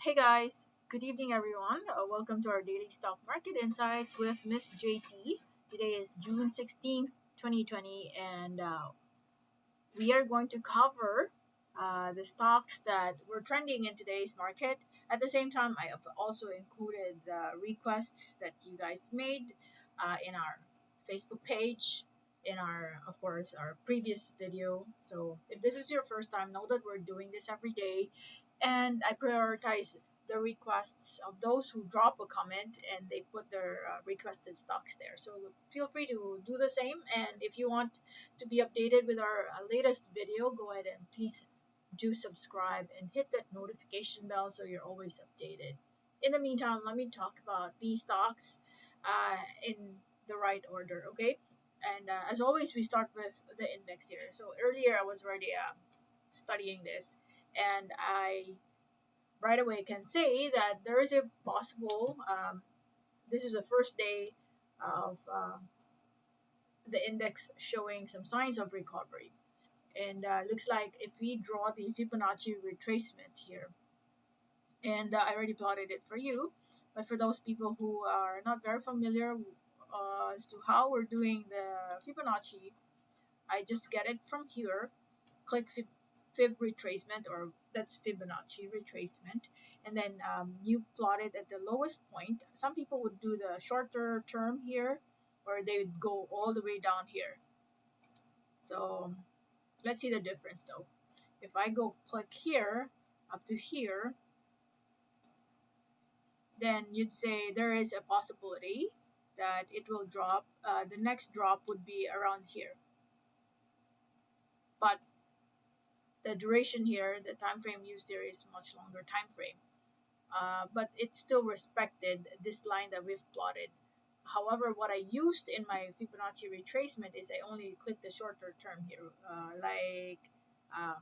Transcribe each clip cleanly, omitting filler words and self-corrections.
Hey guys, good evening everyone. Welcome to our daily stock market insights with Miss JT. Today is June 16th, 2020, and we are going to cover the stocks that were trending in today's market. At the same time, I have also included the requests that you guys made in our Facebook page, in our, of course, our previous video. So if this is your first time, know that we're doing this every day, and I prioritize the requests of those who drop a comment and they put their requested stocks there. So feel free to do the same. And if you want to be updated with our latest video, go ahead and please do subscribe and hit that notification bell so you're always updated. In the meantime, let me talk about these stocks in the right order, okay? And as always, we start with the index here. So earlier I was already studying this, and I right away can say that there is a possible, this is the first day of the index showing some signs of recovery. And looks like if we draw the Fibonacci retracement here, and I already plotted it for you, but for those people who are not very familiar as to how we're doing the Fibonacci, I just get it from here, click Fib retracement, or that's Fibonacci retracement, and then you plot it at the lowest point. Some people would do the shorter term here, or they would go all the way down here. So let's see the difference though. If I go click here up to here, then you'd say there is a possibility that it will drop. The next drop would be around here, but the duration here, the time frame used here is much longer time frame. But it still respected this line that we've plotted. However, what I used in my Fibonacci retracement is I only clicked the shorter term here, like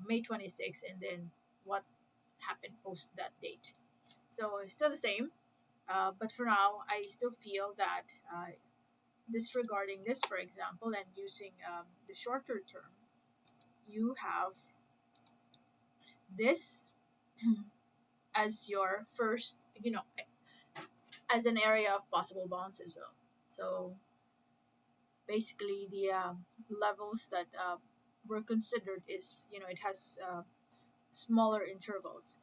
May 26th, and then what happened post that date. So it's still the same, but for now, I still feel that disregarding this, for example, and using the shorter term, you have this as your first, as an area of possible bounces. So basically, the levels that were considered is, it has smaller intervals.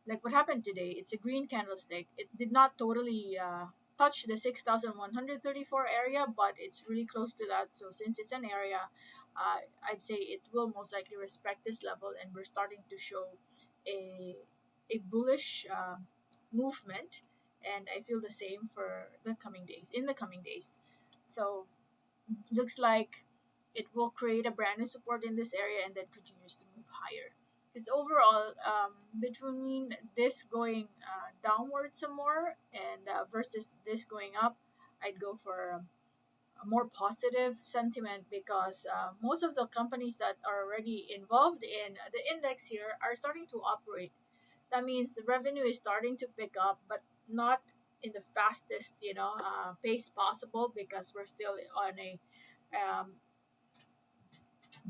Like what happened today, it's a green candlestick. It did not totally touch the 6,134 area, but it's really close to that. So since it's an area, I'd say it will most likely respect this level, and we're starting to show a bullish movement, and I feel the same for the coming days. In the coming days, so looks like it will create a brand new support in this area and then continues to move higher. Because overall, between this going downward some more and versus this going up, I'd go for a more positive sentiment, because most of the companies that are already involved in the index here are starting to operate. That means the revenue is starting to pick up, but not in the fastest, pace possible, because we're still on a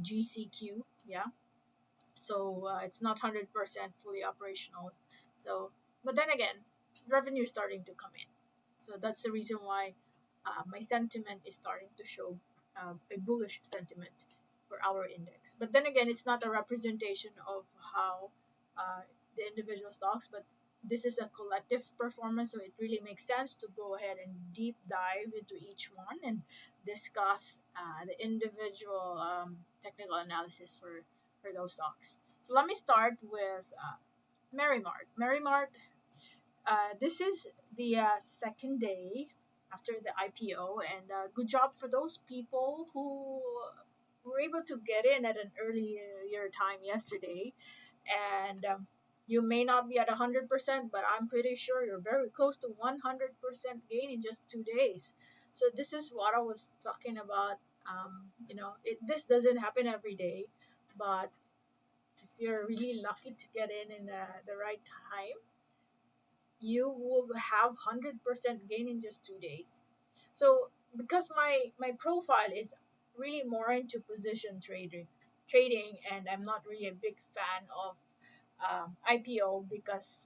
GCQ, yeah. So it's not 100% fully operational. So, but then again, revenue is starting to come in. So that's the reason why my sentiment is starting to show a bullish sentiment for our index. But then again, it's not a representation of how the individual stocks, but this is a collective performance, so it really makes sense to go ahead and deep dive into each one and discuss the individual technical analysis for those stocks. So let me start with MerryMart. MerryMart, this is the second day after the IPO, and good job for those people who were able to get in at an earlier time yesterday. And you may not be at 100%, but I'm pretty sure you're very close to 100% gain in just 2 days. So this is what I was talking about. This doesn't happen every day, but if you're really lucky to get in the right time, you will have 100% gain in just 2 days. So because my profile is really more into position trading, and I'm not really a big fan of IPO, because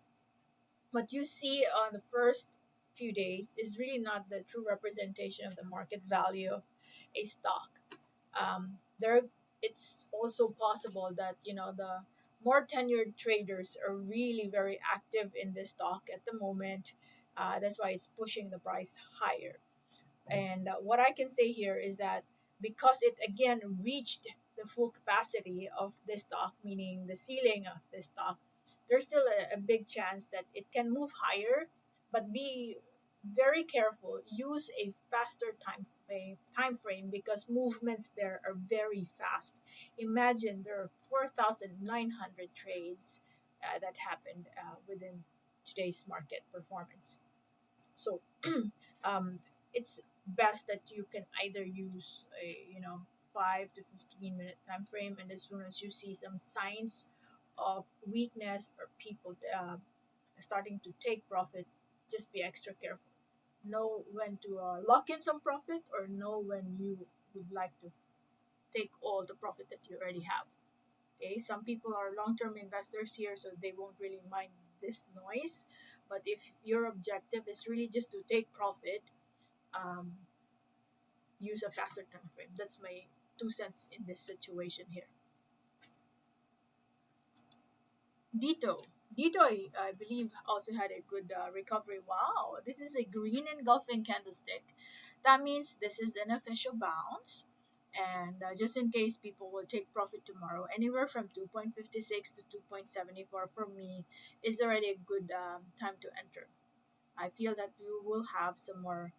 What you see on the first few days is really not the true representation of the market value of a stock. There, it's also possible that the more tenured traders are really very active in this stock at the moment. That's why it's pushing the price higher. And what I can say here is that because it again reached the full capacity of this stock, meaning the ceiling of this stock, there's still a big chance that it can move higher, but be very careful. Use a faster time frame because movements there are very fast. Imagine there are 4,900 trades that happened within today's market performance. So um, it's best that you can either use a 5 to 15 minute time frame, and as soon as you see some signs of weakness or people starting to take profit, just be extra careful. Know when to lock in some profit, or know when you would like to take all the profit that you already have. Okay, some people are long-term investors here, so they won't really mind this noise. But if your objective is really just to take profit, um, use a faster time frame. That's my 2 cents in this situation here. Dito. Dito, I believe, also had a good recovery. Wow, this is a green engulfing candlestick. That means this is an official bounce. And just in case people will take profit tomorrow, anywhere from 2.56 to 2.74 for me is already a good time to enter. I feel that we will have some more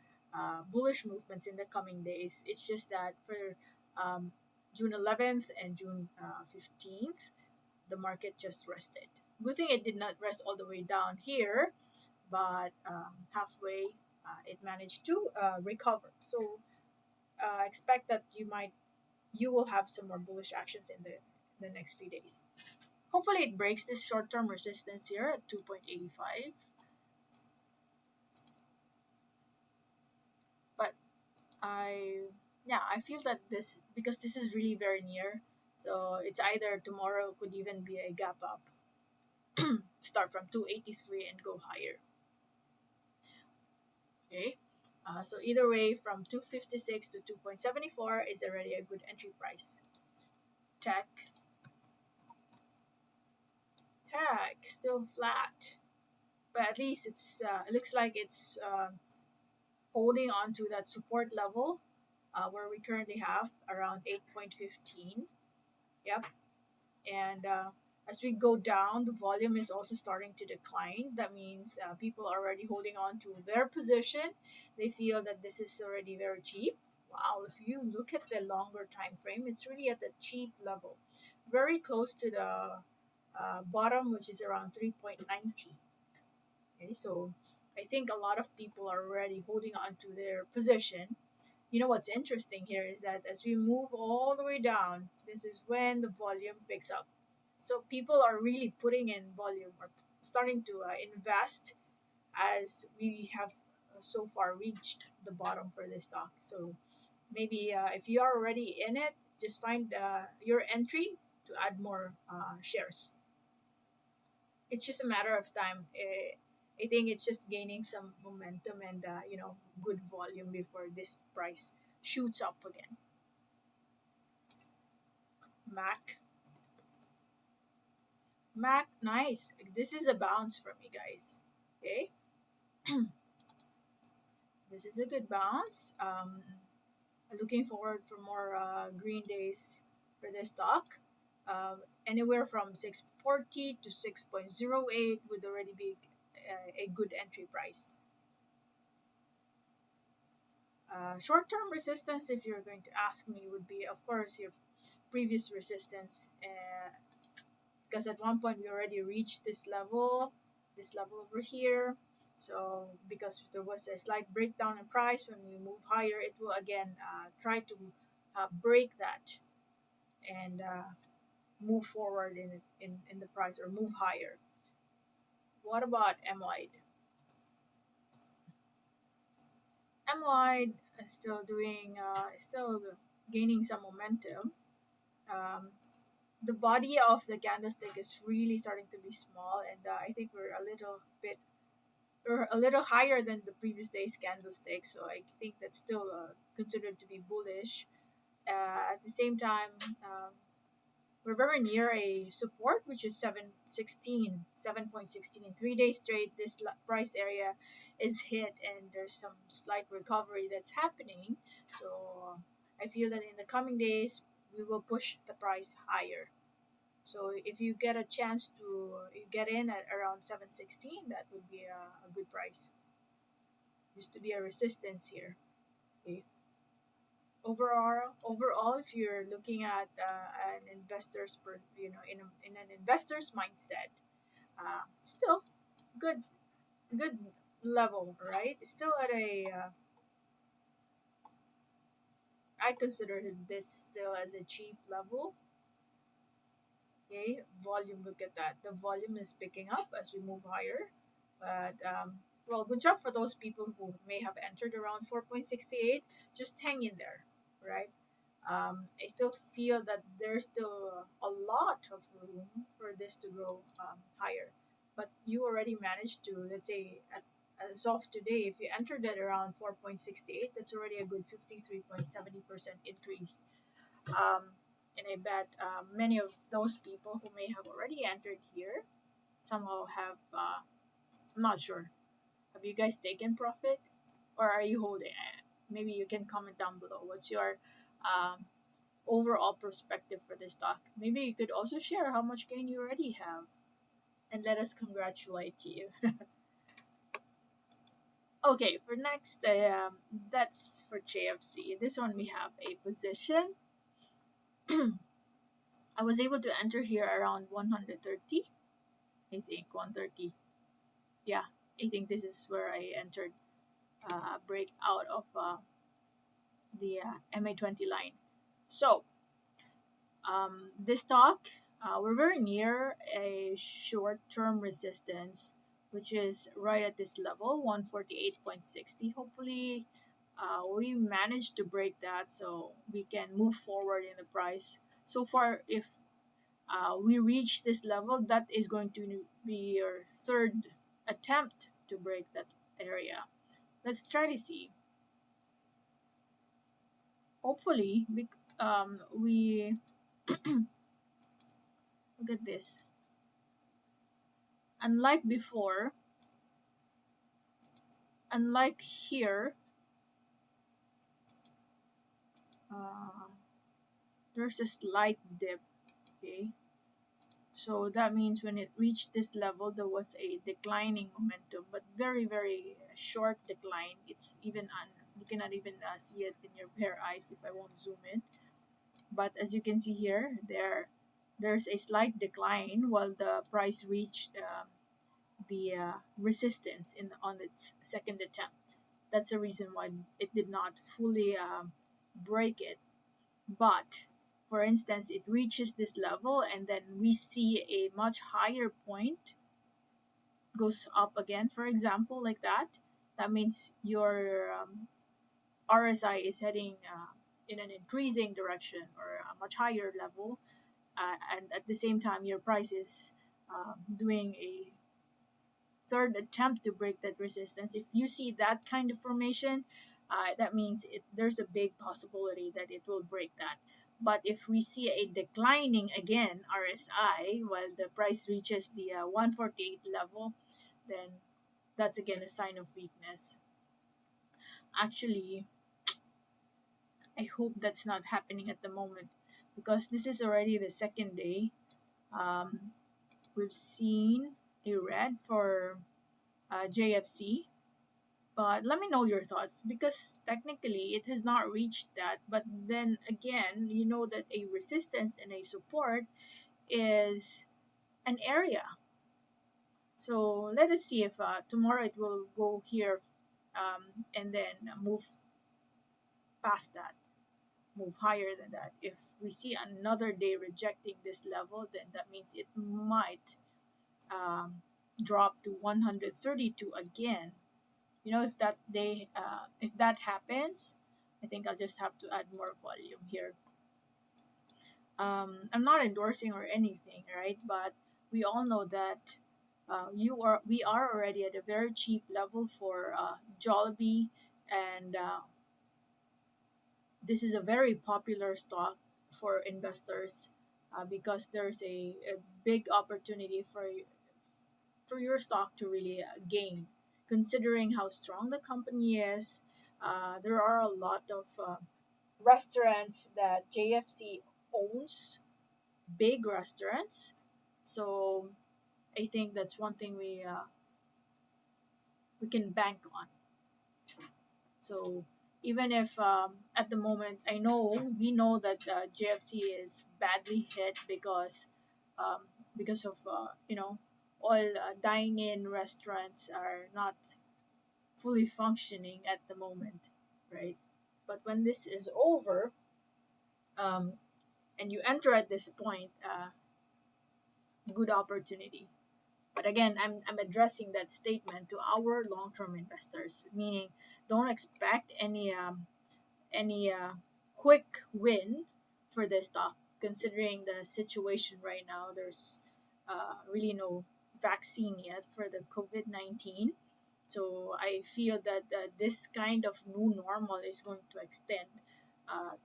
bullish movements in the coming days. It's just that for um, June 11th and June 15th, the market just rested. Good thing it did not rest all the way down here, but halfway it managed to recover. So expect that you will have some more bullish actions in the next few days. Hopefully, it breaks this short-term resistance here at 2.85. But I yeah, I feel that this, because this is really very near, so it's either tomorrow could even be a gap up, start from 283 and go higher. Okay, so either way, from 256 to 2.74 is already a good entry price. Tech, tech still flat, but at least it looks like it's holding on to that support level where we currently have around 8.15. Yep. And as we go down, the volume is also starting to decline. That means people are already holding on to their position. They feel that this is already very cheap. Wow, if you look at the longer time frame, it's really at the cheap level, very close to the bottom, which is around 3.90. Okay, so I think a lot of people are already holding on to their position. You know what's interesting here is that as we move all the way down, this is when the volume picks up. So people are really putting in volume or starting to invest as we have so far reached the bottom for this stock. So maybe if you are already in it, just find your entry to add more shares. It's just a matter of time. I think it's just gaining some momentum and good volume before this price shoots up again. Mac, Mac, nice. This is a bounce for me, guys. Okay, this is a good bounce. Looking forward for more green days for this stock. Anywhere from 640 to 6.08 would already be a good entry price. Short-term resistance, if you're going to ask me, would be, of course, your previous resistance, because at one point we already reached this level over here. So because there was a slight breakdown in price, when we move higher, it will again try to break that and move forward in the price, or move higher. What about MWIDE? MWIDE is still still gaining some momentum. Um, the body of the candlestick is really starting to be small, and I think we're a little bit or a little higher than the previous day's candlestick. So I think that's still considered to be bullish. At the same time, we're very near a support, which is 7.16. 3 days straight, this price area is hit, and there's some slight recovery that's happening. So I feel that in the coming days, we will push the price higher. So if you get a chance to get in at around 716, that would be a good price. Used to be a resistance here. Okay. Overall, if you're looking at an investor's in an investor's mindset, still good good level, right? Still at a I consider this still as a cheap level. Okay, volume, look at that. The volume is picking up as we move higher. But well, good job for those people who may have entered around 4.68. Just hang in there, right? I still feel that there's still a lot of room for this to grow higher. But you already managed to, let's say, as of today, if you entered at around 4.68, that's already a good 53.70% increase. Um, and I bet many of those people who may have already entered here somehow have, I'm not sure, have you guys taken profit or are you holding it? Maybe you can comment down below. What's your um, overall perspective for this stock? Maybe you could also share how much gain you already have and let us congratulate you. Okay, for next, that's for JFC. This one we have a position. I was able to enter here around 130. I think 130. Yeah, I think this is where I entered break out of the MA20 line. So this stock, we're very near a short-term resistance, which is right at this level, 148.60. Hopefully, we managed to break that so we can move forward in the price. So far, if we reach this level, that is going to be your third attempt to break that area. Let's try to see. Hopefully, we look at this. Unlike before, unlike here, uh, there's a slight dip. Okay, so that means when it reached this level, there was a declining momentum, but very short decline. It's even you cannot even see it in your bare eyes if I won't zoom in. But as you can see here, there's a slight decline while the price reached the resistance on its second attempt. That's the reason why it did not fully break it. But for instance, it reaches this level and then we see a much higher point goes up again, for example, like that. That means your RSI is heading in an increasing direction or a much higher level, and at the same time your price is doing a third attempt to break that resistance. If you see that kind of formation, that means there's a big possibility that it will break that. But if we see a declining again RSI while the price reaches the 148 level, then that's again a sign of weakness. Actually, I hope that's not happening at the moment because this is already the second day. Um, we've seen a red for JFC. But let me know your thoughts because technically it has not reached that. But then again, you know that a resistance and a support is an area. So let us see if tomorrow it will go here and then move past that, move higher than that. If we see another day rejecting this level, then that means it might um, drop to 132 again. You know, if that happens, I think I'll just have to add more volume here. I'm not endorsing or anything, right? But we all know that we are already at a very cheap level for Jollibee, and this is a very popular stock for investors because there's a big opportunity for your stock to really gain, considering how strong the company is. There are a lot of restaurants that JFC owns, big restaurants. So I think that's one thing we can bank on. So even if at the moment we know that JFC is badly hit um, because of all dine-in restaurants are not fully functioning at the moment, right? But when this is over, um, and you enter at this point, good opportunity. But again, I'm addressing that statement to our long-term investors, meaning don't expect any quick win for this stock, considering the situation right now. There's really no vaccine yet for the COVID-19. So I feel that this kind of new normal is going to extend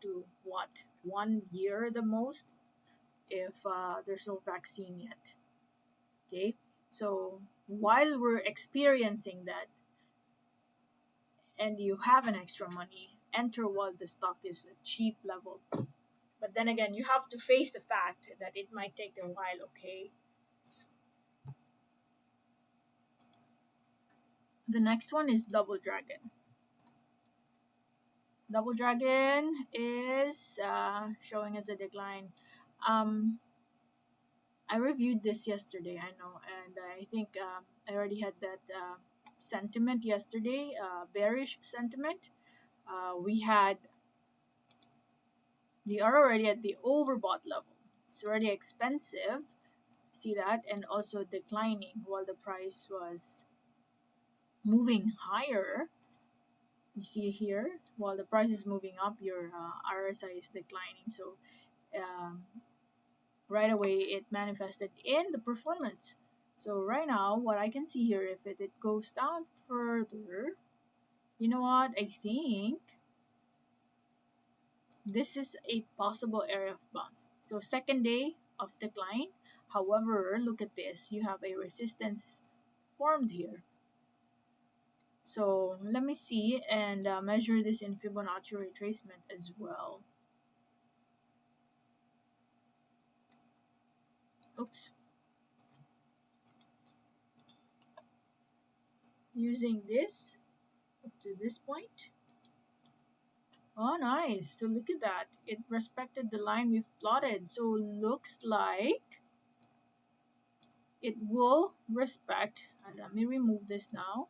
to what, 1 year the most, if there's no vaccine yet. Okay, so while we're experiencing that, and you have an extra money, enter while the stock is a cheap level. But then again, you have to face the fact that it might take a while, okay? The next one is Double Dragon. Double Dragon is showing as a decline. Um, I reviewed this yesterday, I know, and I think I already had that sentiment yesterday, bearish sentiment. We had We are already at the overbought level. It's already expensive. See that? And also declining while the price was moving higher. You see here, while the price is moving up, your RSI is declining. So um, right away, it manifested in the performance. So right now, what I can see here, if it goes down further, you know what? I think this is a possible area of bounce. So second day of decline. However, look at this. You have a resistance formed here. So let me see and measure this in Fibonacci retracement as well. Oops. Using this up to this point. Oh, nice. So look at that. It respected the line we've plotted. So looks like it will respect, and let me remove this now.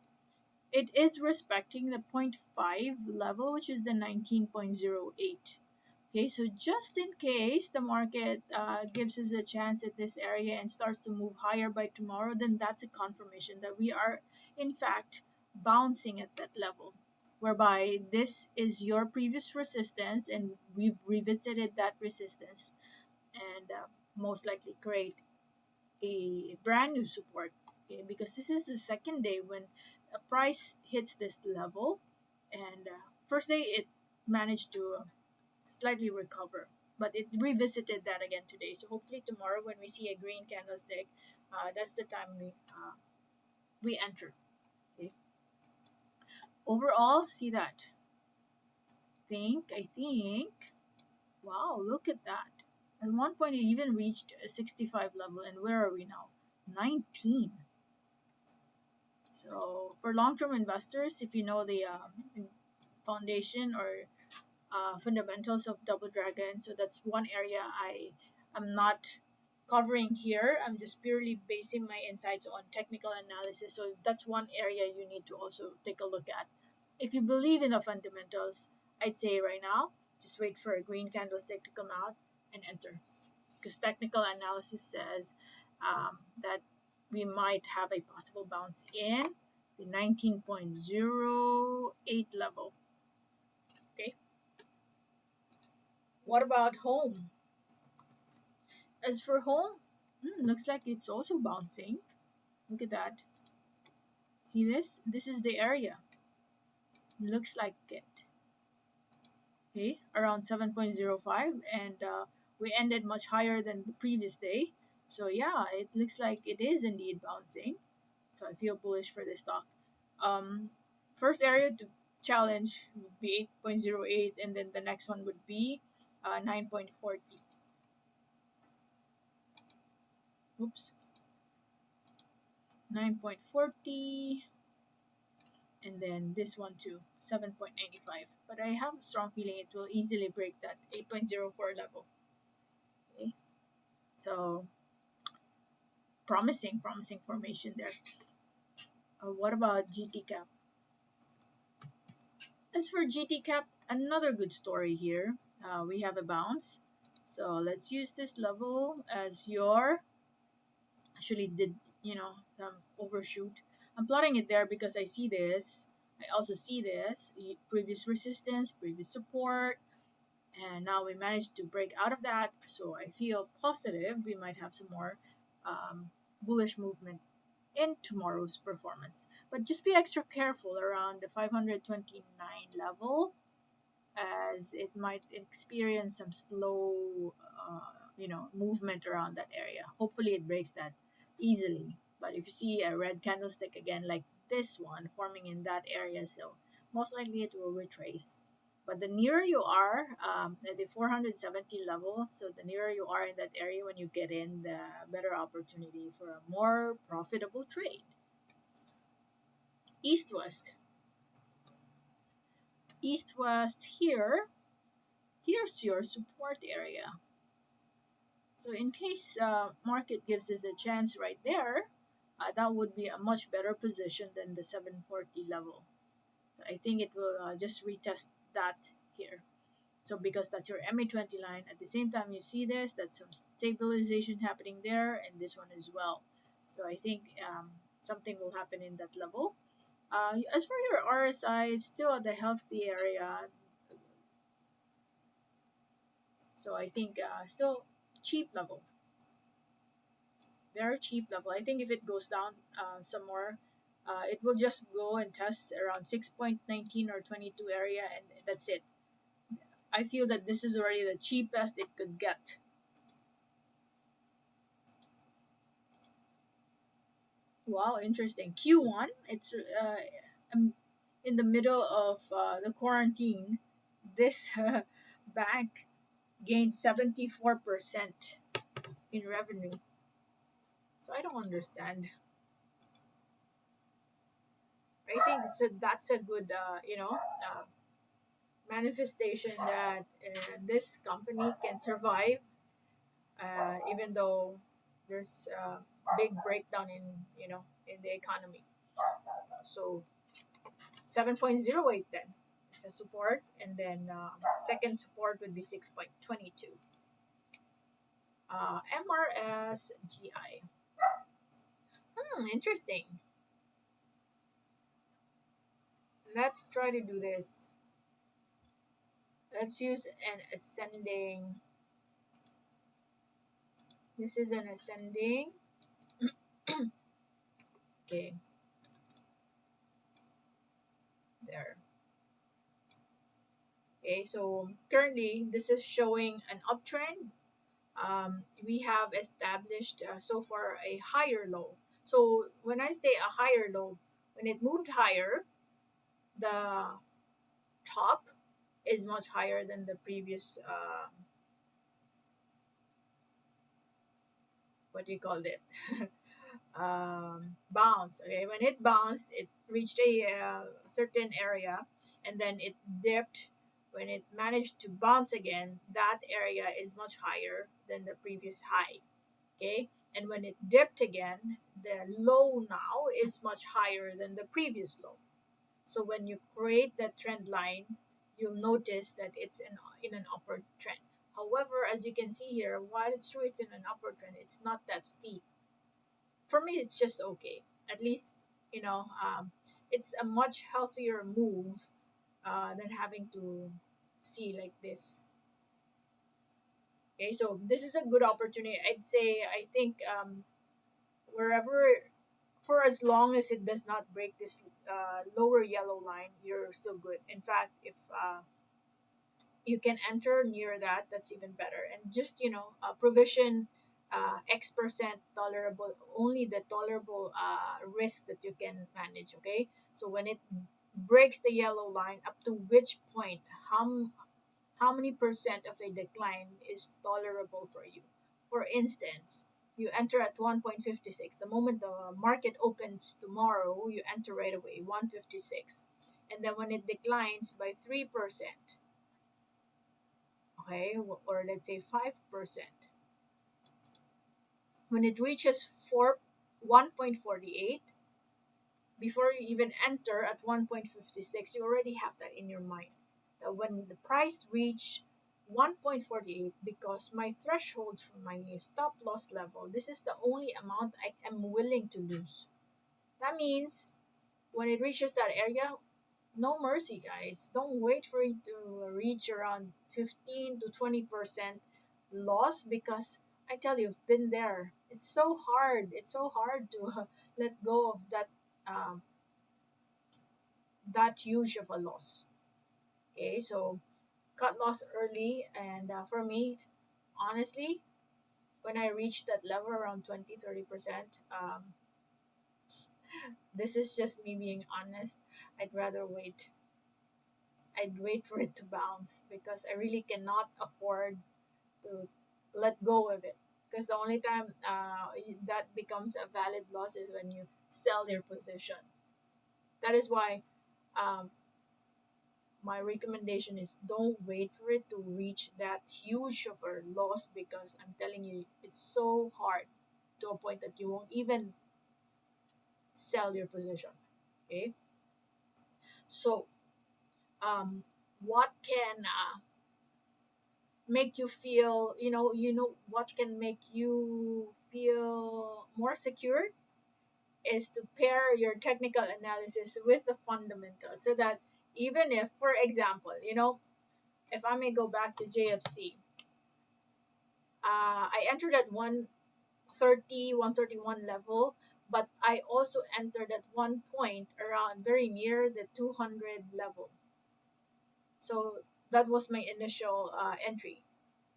It is respecting the 0.5 level, which is the 19.08. Okay, so just in case the market gives us a chance at this area and starts to move higher by tomorrow, then that's a confirmation that we are in fact bouncing at that level, whereby this is your previous resistance and we've revisited that resistance and most likely create a brand new support. Okay, because this is the second day when a price hits this level, and first day it managed to slightly recover, but it revisited that again today. So hopefully tomorrow when we see a green candlestick, that's the time we enter. Okay. Overall, see that. I think. Wow, look at that. At one point, it even reached a 65 level, and where are we now? 19. So for long-term investors, if you know the foundation or fundamentals of Double Dragon, so that's one area I am not covering here. I'm just purely basing my insights on technical analysis. So that's one area you need to also take a look at. If you believe in the fundamentals, I'd say right now, just wait for a green candlestick to come out and enter. Because technical analysis says that we might have a possible bounce in the 19.08 level. Okay. What about home? As for home, looks like it's also bouncing. Look at that. See this? This is the area. Looks like it. Okay, around 7.05, and we ended much higher than the previous day. So yeah, it looks like it is indeed bouncing. So I feel bullish for this stock. Um, First area to challenge would be 8.08, and then the next one would be 9.40. Oops, 9.40, and then this one too, 7.95. But I have a strong feeling it will easily break that 8.04 level. Okay, so promising formation there. What about GTCAP? As for GTCAP, another good story here. We have a bounce. So let's use this level as your, actually did, overshoot. I'm plotting it there because I see this. I also see this, previous resistance, previous support, and now we managed to break out of that. So I feel positive we might have some more bullish movement in tomorrow's performance. But just be extra careful around the 529 level, as it might experience some slow, movement around that area. Hopefully, it breaks that easily. But if you see a red candlestick again, like this one, forming in that area, so most likely it will retrace. But the nearer you are at the 470 level, so the nearer you are in that area when you get in, the better opportunity for a more profitable trade. East West. East West here. Here's your support area. So in case market gives us a chance right there, that would be a much better position than the 740 level. So I think it will just retest that here. So because that's your MA20 line, at the same time you see this, that's some stabilization happening there, and this one as well. So I think something will happen in that level. As for your RSI, it's still at the healthy area. So I think still cheap level, very cheap level. I think if it goes down some more, it will just go and test around 6.19 or 22 area, and that's it. I feel that this is already the cheapest it could get. Wow, interesting. Q1, it's um, in the middle of the quarantine. This bank gained 74% in revenue. So I don't understand. I think that's a good, manifestation that this company can survive, even though there's a big breakdown in, in the economy. So 7.08 then is a support, and then second support would be 6.22. MRSGI. Interesting. Let's try to do this. Let's use an ascending. This is an ascending. Okay, there. Okay, so currently this is showing an uptrend. We have established so far a higher low. So when I say a higher low, when it moved higher, the top is much higher than the previous, what do you call it? Bounce. Okay, when it bounced, it reached a certain area, and then it dipped. When it managed to bounce again, that area is much higher than the previous high. Okay, and when it dipped again, the low now is much higher than the previous low. So when you create that trend line, you'll notice that it's in an upward trend. However, as you can see here, while it's true it's in an upward trend, it's not that steep. For me, it's just okay. At least, you know, um, it's a much healthier move than having to see like this. Okay, so this is a good opportunity. I'd say, I think wherever for as long as it does not break this lower yellow line, you're still good. In fact, if you can enter near that, that's even better. And just provision X% tolerable, only the tolerable risk that you can manage. Okay, so when it breaks the yellow line, up to which point, how many percent of a decline is tolerable for you? For instance, you enter at 1.56. The moment the market opens tomorrow, you enter right away, 156. And then when it declines by 3%, okay, or let's say 5%, when it reaches 1.48, before you even enter at 1.56, you already have that in your mind. That when the price reach 1.48, because my threshold for my stop loss level, this is the only amount I am willing to lose. That means when it reaches that area, no mercy, guys. Don't wait for it to reach around 15 to 20% loss, because I tell you, I've been there. It's so hard. It's so hard to let go of um, that huge of a loss. Okay, so cut loss early, and for me, honestly, when I reach that level around 20-30%, this is just me being honest. I'd rather wait. I'd wait for it to bounce, because I really cannot afford to let go of it. Because the only time that becomes a valid loss is when you sell your position. That is why um, my recommendation is don't wait for it to reach that huge of a loss, because I'm telling you, it's so hard to a point that you won't even sell your position. Okay, so um, what can make you feel, what can make you feel more secure is to pair your technical analysis with the fundamentals, so that even if, for example, if I may go back to JFC, I entered at 130, 131 level, but I also entered at one point around very near the 200 level. So that was my initial entry.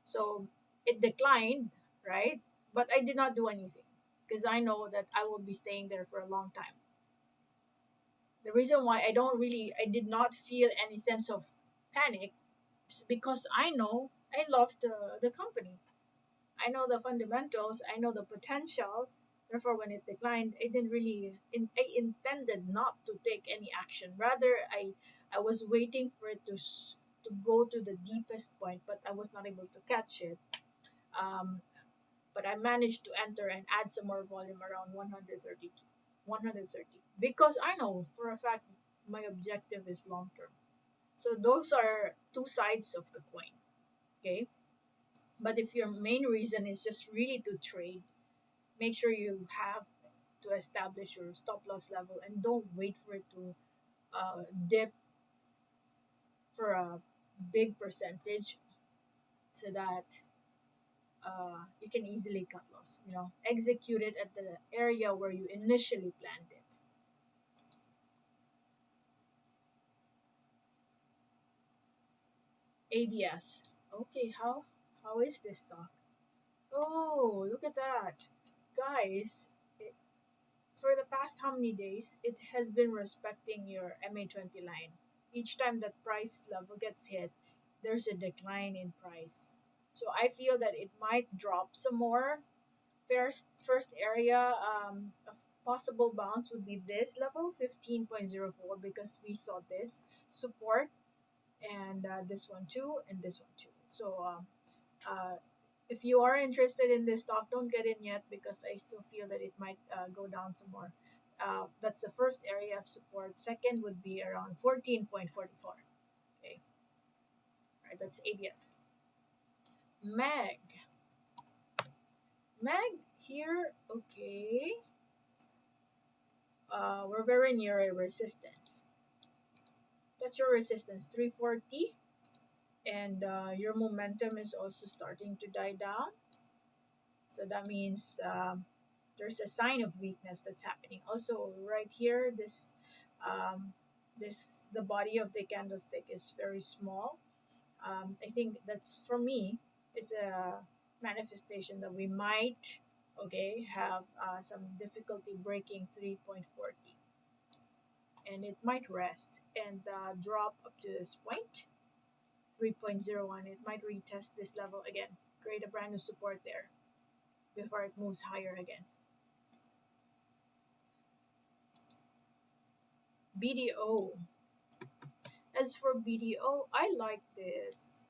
So it declined, right? But I did not do anything, because I know that I will be staying there for a long time. The reason why I did not feel any sense of panic is because I know I love the company. I know the fundamentals, I know the potential. Therefore, when it declined, I didn't really, I intended not to take any action. Rather, I was waiting for it to go to the deepest point, but I was not able to catch it. Um, but I managed to enter and add some more volume around 130, 130, because I know for a fact my objective is long term. So those are two sides of the coin. Okay. But if your main reason is just really to trade, make sure you have to establish your stop loss level, and don't wait for it to dip for a big percentage, so that you can easily cut loss. Execute it at the area where you initially planned it. ABS. Okay, how is this stock? Oh, look at that, guys! For the past how many days, it has been respecting your MA20 line. Each time that price level gets hit, there's a decline in price. So I feel that it might drop some more. First area of possible bounce would be this level, 15.04, because we saw this support, and this one too, and this one too. So uh, if you are interested in this stock, don't get in yet, because I still feel that it might go down some more. That's the first area of support. Second would be around 14.44. Okay, all right, that's ABS. Meg, Meg here. Okay, we're very near a resistance. That's your resistance, 340, and your momentum is also starting to die down. So that means there's a sign of weakness that's happening. Also, right here, um, the body of the candlestick is very small. I think that's for me is a manifestation that we might have some difficulty breaking 3.40, and it might rest and drop up to this point 3.01. It might retest this level again, create a brand new support there before it moves higher again. BDO. As for BDO, I like this.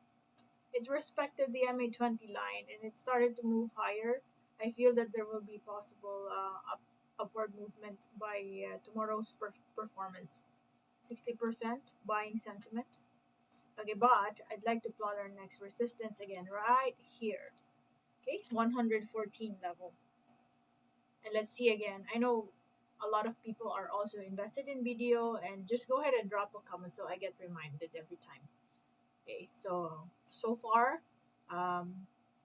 It respected the MA20 line and it started to move higher. I feel that there will be possible upward movement by tomorrow's performance. 60% buying sentiment. Okay, but I'd like to plot our next resistance again right here. Okay, 114 level. And let's see again. I know a lot of people are also invested in BDO, and just go ahead and drop a comment so I get reminded every time. Okay, so far, um,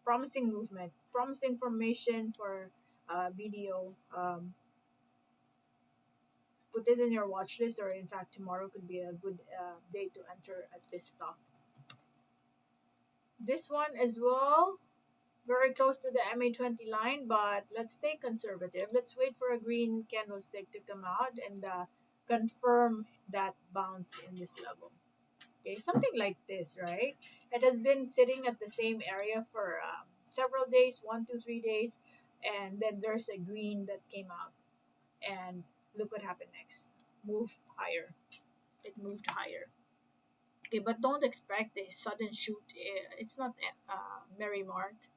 promising movement, promising formation for BDO. Put this in your watch list, or in fact, tomorrow could be a good day to enter at this stock. This one as well, very close to the MA20 line, but let's stay conservative. Let's wait for a green candlestick to come out and confirm that bounce in this level. Okay, something like this, right? It has been sitting at the same area for several days, 1 to 3 days, and then there's a green that came out. And look what happened next. Move higher. It moved higher. Okay, but don't expect a sudden shoot. It's not MerryMart.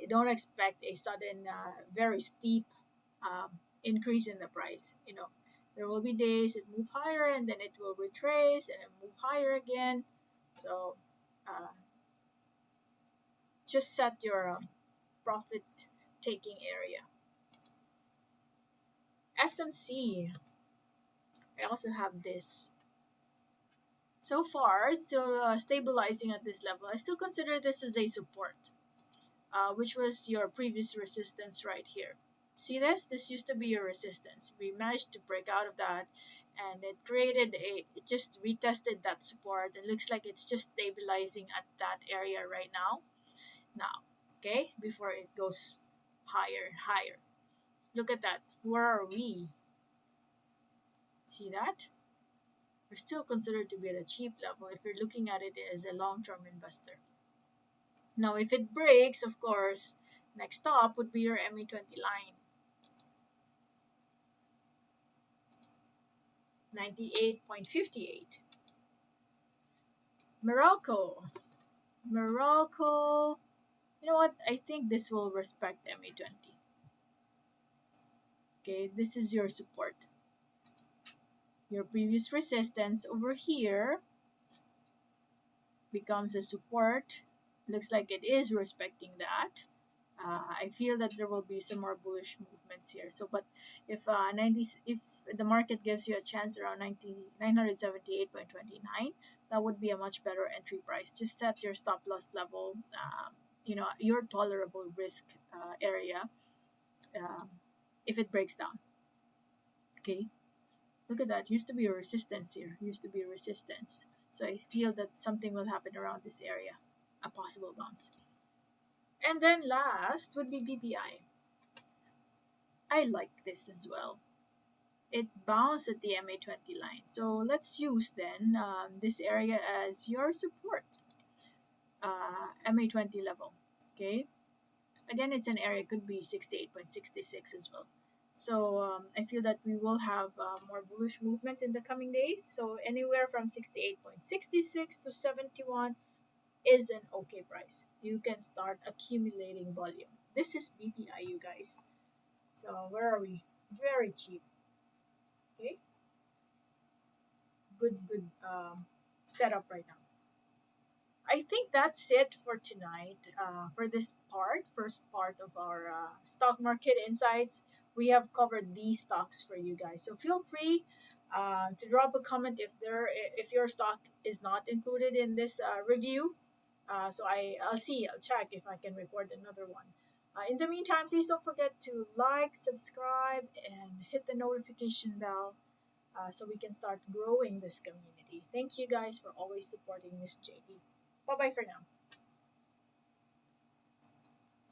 Don't expect a sudden, very steep increase in the price. There will be days it move higher and then it will retrace and it move higher again. So uh, just set your profit taking area. SMC, I also have this. So far, it's still stabilizing at this level. I still consider this as a support, which was your previous resistance right here. See this? This used to be your resistance. We managed to break out of that, and it just retested that support. It looks like it's just stabilizing at that area right now. Okay, before it goes higher and higher. Look at that. Where are we? See that? We're still considered to be at a cheap level if you're looking at it as a long-term investor. Now, if it breaks, of course, next stop would be your MA20 line. 98.58. Morocco. You know what? I think this will respect MA20. Okay, this is your support. Your previous resistance over here becomes a support. Looks like it is respecting that. I feel that there will be some more bullish movements here. So, but if if the market gives you a chance around 978.29, that would be a much better entry price. Just set your stop loss level, your tolerable risk area if it breaks down. Okay, look at that. Used to be a resistance here. Used to be a resistance. So I feel that something will happen around this area, a possible bounce. And then last would be BPI. I like this as well. It bounced at the MA20 line. So let's use then this area as your support, MA20 level. Okay. Again, it's an area, could be 68.66 as well. So I feel that we will have more bullish movements in the coming days. So anywhere from 68.66 to 71 is an okay price. You can start accumulating volume. This is BPI, you guys. So where are we? Very cheap. Okay, good setup right now. I think that's it for tonight. For this first part of our stock market insights, we have covered these stocks for you guys. So feel free to drop a comment if your stock is not included in this review. So I'll check if I can record another one. In the meantime, please don't forget to like, subscribe, and hit the notification bell so we can start growing this community. Thank you guys for always supporting Miss JD. Bye bye for now.